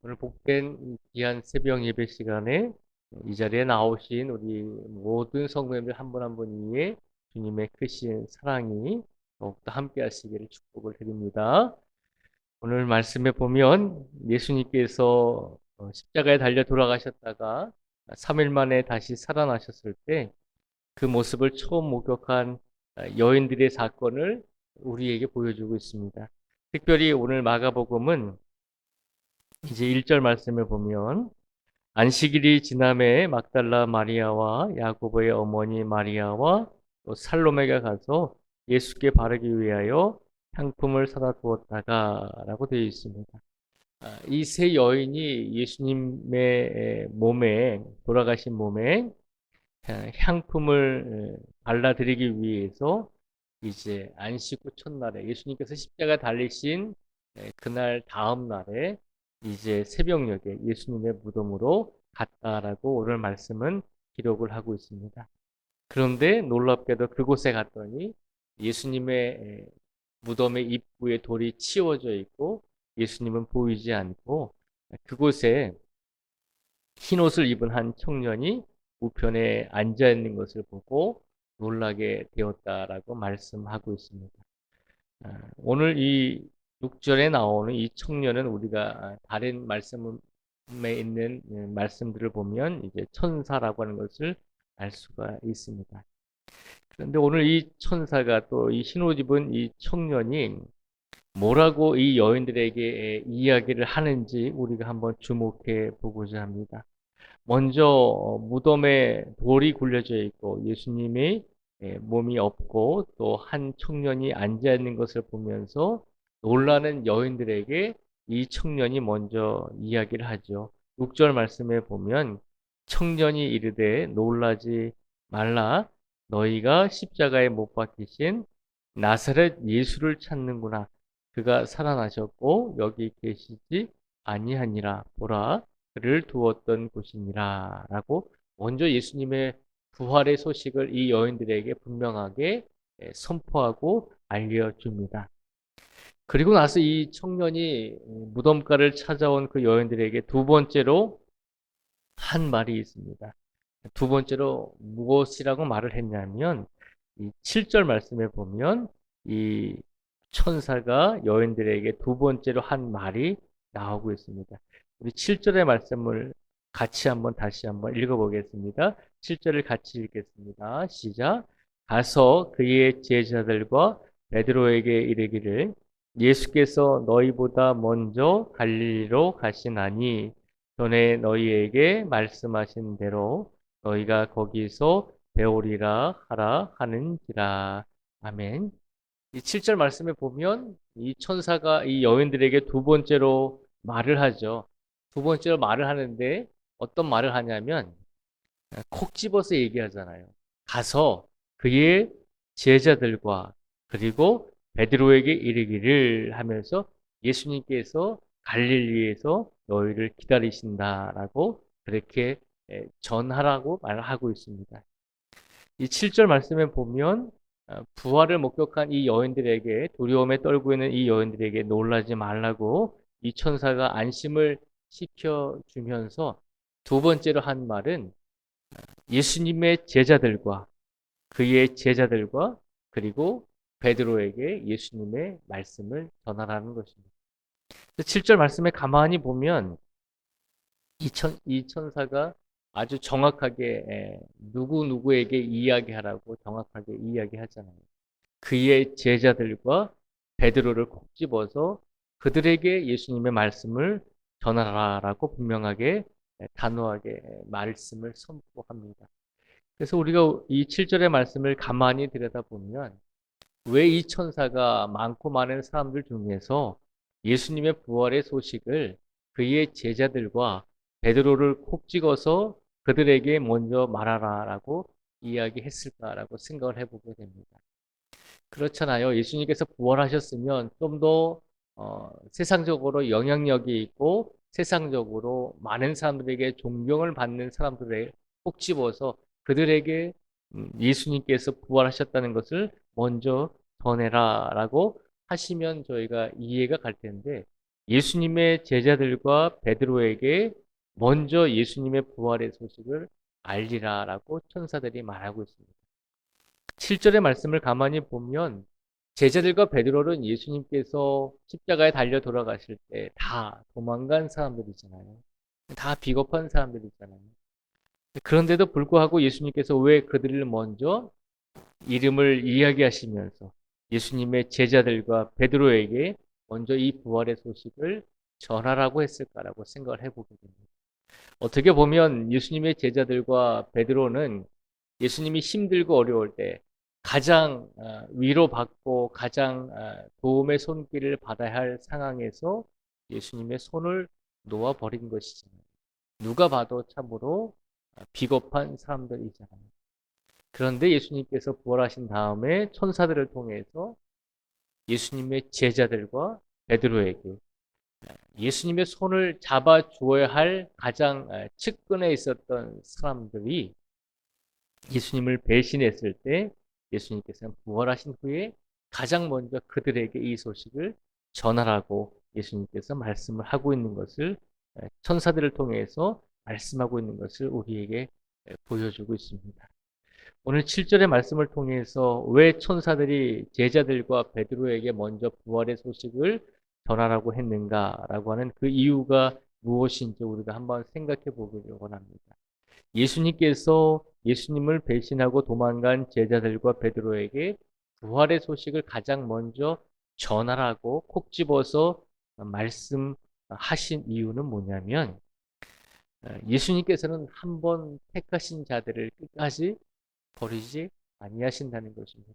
오늘 복된 이 귀한 새벽 예배 시간에 이 자리에 나오신 우리 모든 성도님들 한 분 한 분 위에 주님의 크신 사랑이 더욱더 함께 하시기를 축복을 드립니다. 오늘 말씀에 보면 예수님께서 십자가에 달려 돌아가셨다가 3일 만에 다시 살아나셨을 때 그 모습을 처음 목격한 여인들의 사건을 우리에게 보여주고 있습니다. 특별히 오늘 마가복음은 이제 1절 말씀을 보면 안식일이 지남에 막달라 마리아와 야고보의 어머니 마리아와 또 살로메가 가서 예수께 바르기 위하여 향품을 사다 두었다가라고 되어 있습니다. 이 세 여인이 예수님의 몸에 돌아가신 몸에 향품을 발라드리기 위해서 이제 안식 후 첫날에 예수님께서 십자가 달리신 그날 다음 날에 이제 새벽녘에 예수님의 무덤으로 갔다라고 오늘 말씀은 기록을 하고 있습니다. 그런데 놀랍게도 그곳에 갔더니 예수님의 무덤의 입구에 돌이 치워져 있고 예수님은 보이지 않고 그곳에 흰 옷을 입은 한 청년이 우편에 앉아 있는 것을 보고 놀라게 되었다라고 말씀하고 있습니다. 오늘 이 6절에 나오는 이 청년은 우리가 다른 말씀에 있는 말씀들을 보면 이제 천사라고 하는 것을 알 수가 있습니다. 그런데 오늘 이 천사가 또 이 흰옷 입은 이 청년이 뭐라고 이 여인들에게 이야기를 하는지 우리가 한번 주목해 보고자 합니다. 먼저 무덤에 돌이 굴려져 있고 예수님의 몸이 없고 또 한 청년이 앉아 있는 것을 보면서 놀라는 여인들에게 이 청년이 먼저 이야기를 하죠. 6절 말씀에 보면 청년이 이르되 놀라지 말라 너희가 십자가에 못 박히신 나사렛 예수를 찾는구나. 그가 살아나셨고 여기 계시지 아니하니라. 보라 그를 두었던 곳이니라 라고 먼저 예수님의 부활의 소식을 이 여인들에게 분명하게 선포하고 알려줍니다. 그리고 나서 이 청년이 무덤가를 찾아온 그 여인들에게 두 번째로 한 말이 있습니다. 두 번째로 무엇이라고 말을 했냐면 이 7절 말씀에 보면 이 천사가 여인들에게 두 번째로 한 말이 나오고 있습니다. 우리 7절의 말씀을 같이 한번 다시 한번 읽어보겠습니다. 7절을 같이 읽겠습니다. 시작. 가서 그의 제자들과 베드로에게 이르기를 예수께서 너희보다 먼저 갈릴리로 가시나니 전에 너희에게 말씀하신 대로 너희가 거기서 배우리라 하라 하는지라. 아멘. 이 7절 말씀에 보면 이 천사가 이 여인들에게 두 번째로 말을 하죠. 두 번째로 말을 하는데 어떤 말을 하냐면 콕 집어서 얘기하잖아요. 가서 그의 제자들과 그리고 베드로에게 이르기를 하면서 예수님께서 갈릴리에서 너희를 기다리신다라고 그렇게 전하라고 말하고 있습니다. 이 7절 말씀에 보면 부활을 목격한 이 여인들에게 두려움에 떨고 있는 이 여인들에게 놀라지 말라고 이 천사가 안심을 시켜주면서 두 번째로 한 말은 예수님의 제자들과 그의 제자들과 그리고 베드로에게 예수님의 말씀을 전하라는 것입니다. 7절 말씀에 가만히 보면 이 천사가 아주 정확하게 누구누구에게 이야기하라고 정확하게 이야기하잖아요. 그의 제자들과 베드로를 콕 집어서 그들에게 예수님의 말씀을 전하라라고 분명하게 단호하게 말씀을 선포합니다. 그래서 우리가 이 7절의 말씀을 가만히 들여다보면 왜 이 천사가 많고 많은 사람들 중에서 예수님의 부활의 소식을 그의 제자들과 베드로를 콕 찍어서 그들에게 먼저 말하라라고 이야기했을까라고 생각을 해보게 됩니다. 그렇잖아요. 예수님께서 부활하셨으면 좀 더 세상적으로 영향력이 있고 세상적으로 많은 사람들에게 존경을 받는 사람들을 꼭 집어서 그들에게 예수님께서 부활하셨다는 것을 먼저 전해라라고 하시면 저희가 이해가 갈 텐데 예수님의 제자들과 베드로에게 먼저 예수님의 부활의 소식을 알리라라고 천사들이 말하고 있습니다. 7절의 말씀을 가만히 보면 제자들과 베드로는 예수님께서 십자가에 달려 돌아가실 때 다 도망간 사람들이잖아요. 다 비겁한 사람들이잖아요. 그런데도 불구하고 예수님께서 왜 그들을 먼저 이름을 이야기하시면서 예수님의 제자들과 베드로에게 먼저 이 부활의 소식을 전하라고 했을까라고 생각을 해보게 됩니다. 어떻게 보면 예수님의 제자들과 베드로는 예수님이 힘들고 어려울 때 가장 위로받고 가장 도움의 손길을 받아야 할 상황에서 예수님의 손을 놓아버린 것이잖아요. 누가 봐도 참으로 비겁한 사람들이잖아요. 그런데 예수님께서 부활하신 다음에 천사들을 통해서 예수님의 제자들과 베드로에게 예수님의 손을 잡아 주어야 할 가장 측근에 있었던 사람들이 예수님을 배신했을 때 예수님께서는 부활하신 후에 가장 먼저 그들에게 이 소식을 전하라고 예수님께서 말씀을 하고 있는 것을 천사들을 통해서 말씀하고 있는 것을 우리에게 보여주고 있습니다. 오늘 7절의 말씀을 통해서 왜 천사들이 제자들과 베드로에게 먼저 부활의 소식을 전하라고 했는가라고 하는 그 이유가 무엇인지 우리가 한번 생각해 보기를 원합니다. 예수님께서 예수님을 배신하고 도망간 제자들과 베드로에게 부활의 소식을 가장 먼저 전하라고 콕 집어서 말씀하신 이유는 뭐냐면 예수님께서는 한 번 택하신 자들을 끝까지 버리지 아니하신다는 것입니다.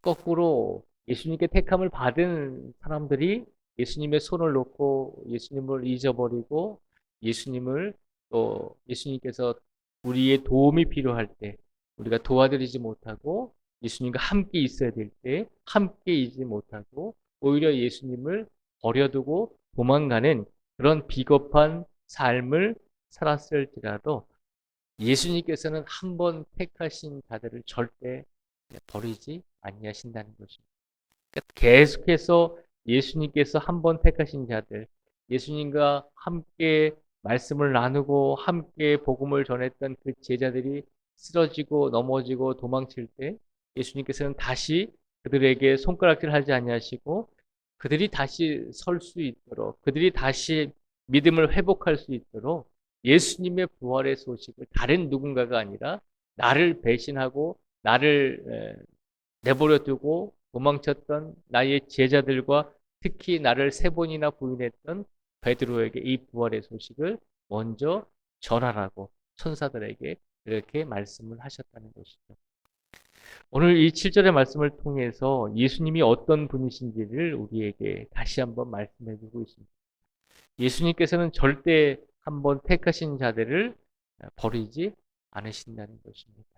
거꾸로 예수님께 택함을 받은 사람들이 예수님의 손을 놓고 예수님을 잊어버리고 예수님을 또 예수님께서 우리의 도움이 필요할 때 우리가 도와드리지 못하고 예수님과 함께 있어야 될 때 함께 있지 못하고 오히려 예수님을 버려두고 도망가는 그런 비겁한 삶을 살았을지라도 예수님께서는 한 번 택하신 자들을 절대 버리지 아니하신다는 것입니다. 그러니까 계속해서 예수님께서 한 번 택하신 자들, 예수님과 함께 말씀을 나누고 함께 복음을 전했던 그 제자들이 쓰러지고 넘어지고 도망칠 때 예수님께서는 다시 그들에게 손가락질하지 아니하시고 그들이 다시 설 수 있도록 그들이 다시 믿음을 회복할 수 있도록 예수님의 부활의 소식을 다른 누군가가 아니라 나를 배신하고 나를 내버려 두고 도망쳤던 나의 제자들과 특히 나를 세 번이나 부인했던 베드로에게 이 부활의 소식을 먼저 전하라고 천사들에게 이렇게 말씀을 하셨다는 것이죠. 오늘 이 7절의 말씀을 통해서 예수님이 어떤 분이신지를 우리에게 다시 한번 말씀해 주고 있습니다. 예수님께서는 절대 한번 택하신 자들을 버리지 않으신다는 것입니다.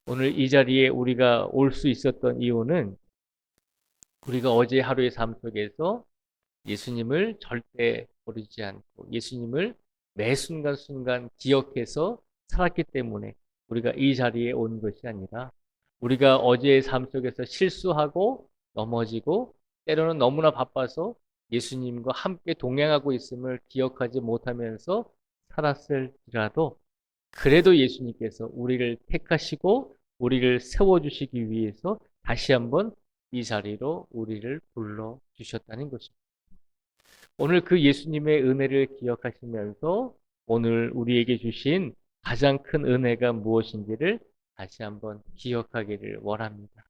오늘 이 자리에 우리가 올 수 있었던 이유는 우리가 어제 하루의 삶 속에서 예수님을 절대 버리지 않고 예수님을 매 순간순간 기억해서 살았기 때문에 우리가 이 자리에 온 것이 아니라 우리가 어제의 삶 속에서 실수하고 넘어지고 때로는 너무나 바빠서 예수님과 함께 동행하고 있음을 기억하지 못하면서 살았을지라도 그래도 예수님께서 우리를 택하시고 우리를 세워주시기 위해서 다시 한번 이 자리로 우리를 불러주셨다는 것입니다. 오늘 그 예수님의 은혜를 기억하시면서 오늘 우리에게 주신 가장 큰 은혜가 무엇인지를 다시 한번 기억하기를 원합니다.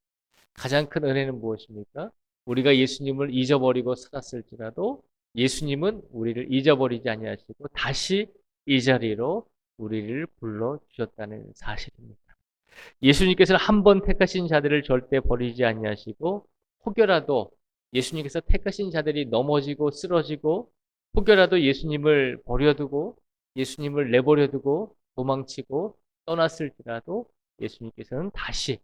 가장 큰 은혜는 무엇입니까? 우리가 예수님을 잊어버리고 살았을지라도 예수님은 우리를 잊어버리지 아니하시고 다시 이 자리로 우리를 불러주셨다는 사실입니다. 예수님께서는 한 번 택하신 자들을 절대 버리지 아니하시고 혹여라도 예수님께서 택하신 자들이 넘어지고 쓰러지고 혹여라도 예수님을 버려두고 예수님을 내버려두고 도망치고 떠났을지라도 예수님께서는 다시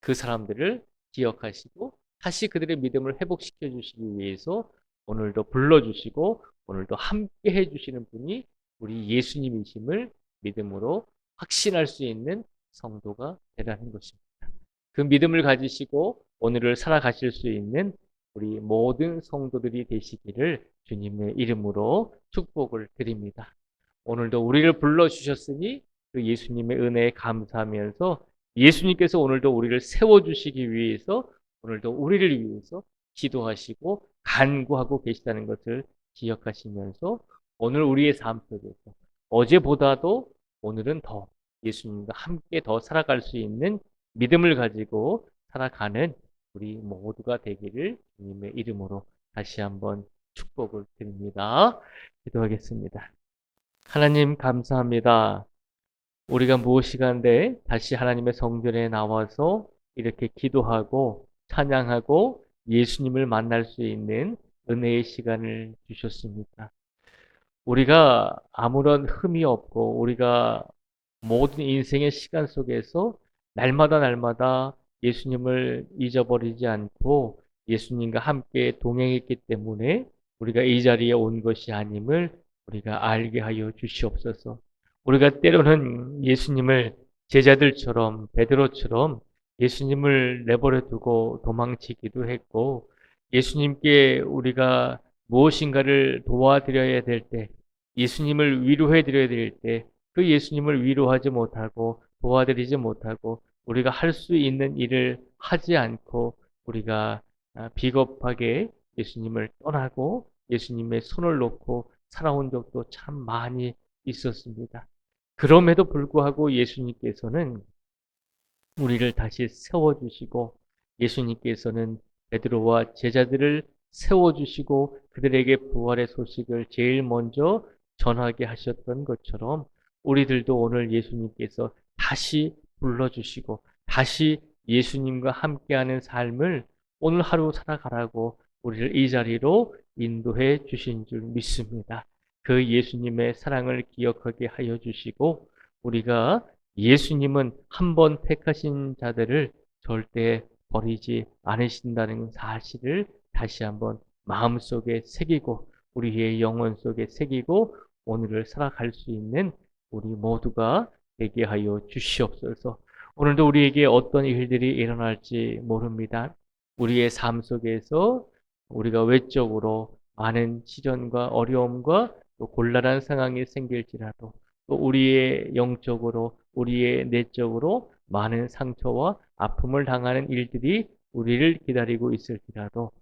그 사람들을 기억하시고 다시 그들의 믿음을 회복시켜 주시기 위해서 오늘도 불러주시고 오늘도 함께 해주시는 분이 우리 예수님이심을 믿음으로 확신할 수 있는 성도가 되라는 것입니다. 그 믿음을 가지시고 오늘을 살아가실 수 있는 우리 우리 모든 성도들이 되시기를 주님의 이름으로 축복을 드립니다. 오늘도 우리를 불러주셨으니 그 예수님의 은혜에 감사하면서 예수님께서 오늘도 우리를 세워주시기 위해서 오늘도 우리를 위해서 기도하시고 간구하고 계시다는 것을 기억하시면서 오늘 우리의 삶 속에서 어제보다도 오늘은 더 예수님과 함께 더 살아갈 수 있는 믿음을 가지고 살아가는 우리 모두가 되기를 주님의 이름으로 다시 한번 축복을 드립니다. 기도하겠습니다. 하나님 감사합니다. 우리가 무엇이간데 다시 하나님의 성전에 나와서 이렇게 기도하고 찬양하고 예수님을 만날 수 있는 은혜의 시간을 주셨습니다. 우리가 아무런 흠이 없고 우리가 모든 인생의 시간 속에서 날마다 예수님을 잊어버리지 않고 예수님과 함께 동행했기 때문에 우리가 이 자리에 온 것이 아님을 우리가 알게 하여 주시옵소서. 우리가 때로는 예수님을 제자들처럼 베드로처럼 예수님을 내버려 두고 도망치기도 했고 예수님께 우리가 무엇인가를 도와드려야 될 때, 예수님을 위로해 드려야 될 때, 그 예수님을 위로하지 못하고 도와드리지 못하고 우리가 할 수 있는 일을 하지 않고 우리가 비겁하게 예수님을 떠나고 예수님의 손을 놓고 살아온 적도 참 많이 있었습니다. 그럼에도 불구하고 예수님께서는 우리를 다시 세워주시고 예수님께서는 베드로와 제자들을 세워주시고 그들에게 부활의 소식을 제일 먼저 전하게 하셨던 것처럼 우리들도 오늘 예수님께서 다시 불러주시고 다시 예수님과 함께하는 삶을 오늘 하루 살아가라고 우리를 이 자리로 인도해 주신 줄 믿습니다. 그 예수님의 사랑을 기억하게 하여 주시고 우리가 예수님은 한 번 택하신 자들을 절대 버리지 않으신다는 사실을 다시 한번 마음속에 새기고 우리의 영혼 속에 새기고 오늘을 살아갈 수 있는 우리 모두가 되게 하여 주시옵소서. 오늘도 우리에게 어떤 일들이 일어날지 모릅니다. 우리의 삶 속에서 우리가 외적으로 많은 시련과 어려움과 또 곤란한 상황이 생길지라도 또 우리의 영적으로 우리의 내적으로 많은 상처와 아픔을 당하는 일들이 우리를 기다리고 있을지라도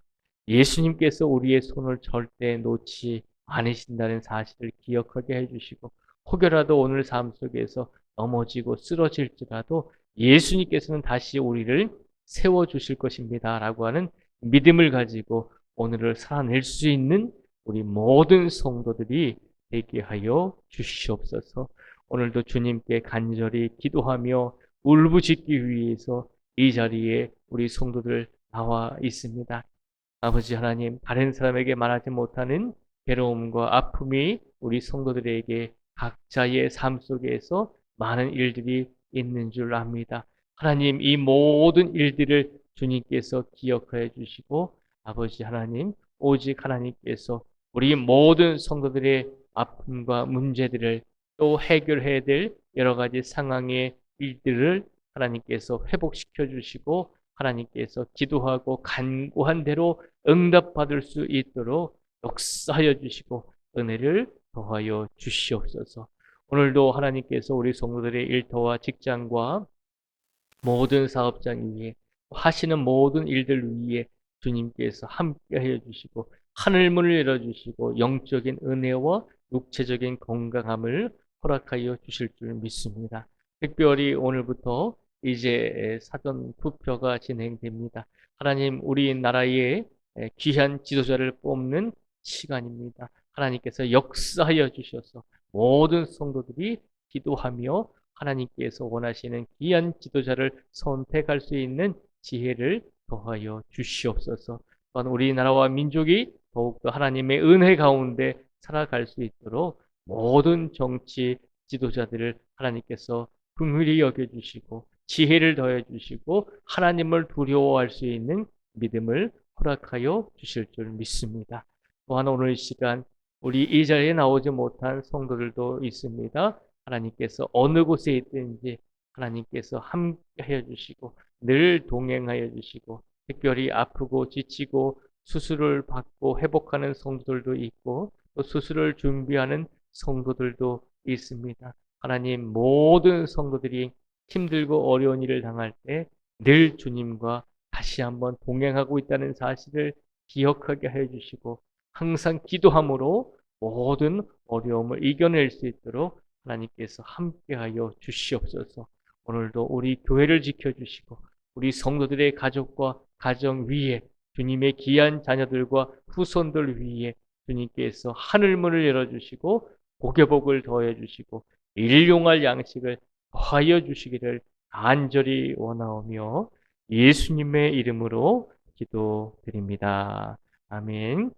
예수님께서 우리의 손을 절대 놓지 않으신다는 사실을 기억하게 해주시고 혹여라도 오늘 삶 속에서 넘어지고 쓰러질지라도 예수님께서는 다시 우리를 세워주실 것입니다 라고 하는 믿음을 가지고 오늘을 살아낼 수 있는 우리 모든 성도들이 되게 하여 주시옵소서. 오늘도 주님께 간절히 기도하며 울부짖기 위해서 이 자리에 우리 성도들 나와 있습니다. 아버지 하나님, 다른 사람에게 말하지 못하는 괴로움과 아픔이 우리 성도들에게 각자의 삶 속에서 많은 일들이 있는 줄 압니다. 하나님, 이 모든 일들을 주님께서 기억해 주시고 아버지 하나님, 오직 하나님께서 우리 모든 성도들의 아픔과 문제들을 또 해결해야 될 여러 가지 상황의 일들을 하나님께서 회복시켜 주시고 하나님께서 기도하고 간구한 대로 응답받을 수 있도록 역사하여 주시고 은혜를 더하여 주시옵소서. 오늘도 하나님께서 우리 성도들의 일터와 직장과 모든 사업장 위에 하시는 모든 일들 위에 주님께서 함께하여 주시고 하늘문을 열어주시고 영적인 은혜와 육체적인 건강함을 허락하여 주실 줄 믿습니다. 특별히 오늘부터 이제 사전 투표가 진행됩니다. 하나님, 우리나라의 귀한 지도자를 뽑는 시간입니다. 하나님께서 역사하여 주셔서 모든 성도들이 기도하며 하나님께서 원하시는 귀한 지도자를 선택할 수 있는 지혜를 더하여 주시옵소서. 또한 우리나라와 민족이 더욱더 하나님의 은혜 가운데 살아갈 수 있도록 모든 정치 지도자들을 하나님께서 긍휼히 여겨주시고 지혜를 더해주시고 하나님을 두려워할 수 있는 믿음을 허락하여 주실 줄 믿습니다. 또한 오늘 이 시간 우리 이 자리에 나오지 못한 성도들도 있습니다. 하나님께서 어느 곳에 있든지 하나님께서 함께하여 주시고 늘 동행하여 주시고 특별히 아프고 지치고 수술을 받고 회복하는 성도들도 있고 또 수술을 준비하는 성도들도 있습니다. 하나님, 모든 성도들이 힘들고 어려운 일을 당할 때 늘 주님과 다시 한번 동행하고 있다는 사실을 기억하게 해 주시고 항상 기도함으로 모든 어려움을 이겨낼 수 있도록 하나님께서 함께하여 주시옵소서. 오늘도 우리 교회를 지켜주시고 우리 성도들의 가족과 가정 위에 주님의 귀한 자녀들과 후손들 위에 주님께서 하늘문을 열어주시고 복의 복을 더해 주시고 일용할 양식을 더하여 주시기를 간절히 원하오며 예수님의 이름으로 기도드립니다. 아멘.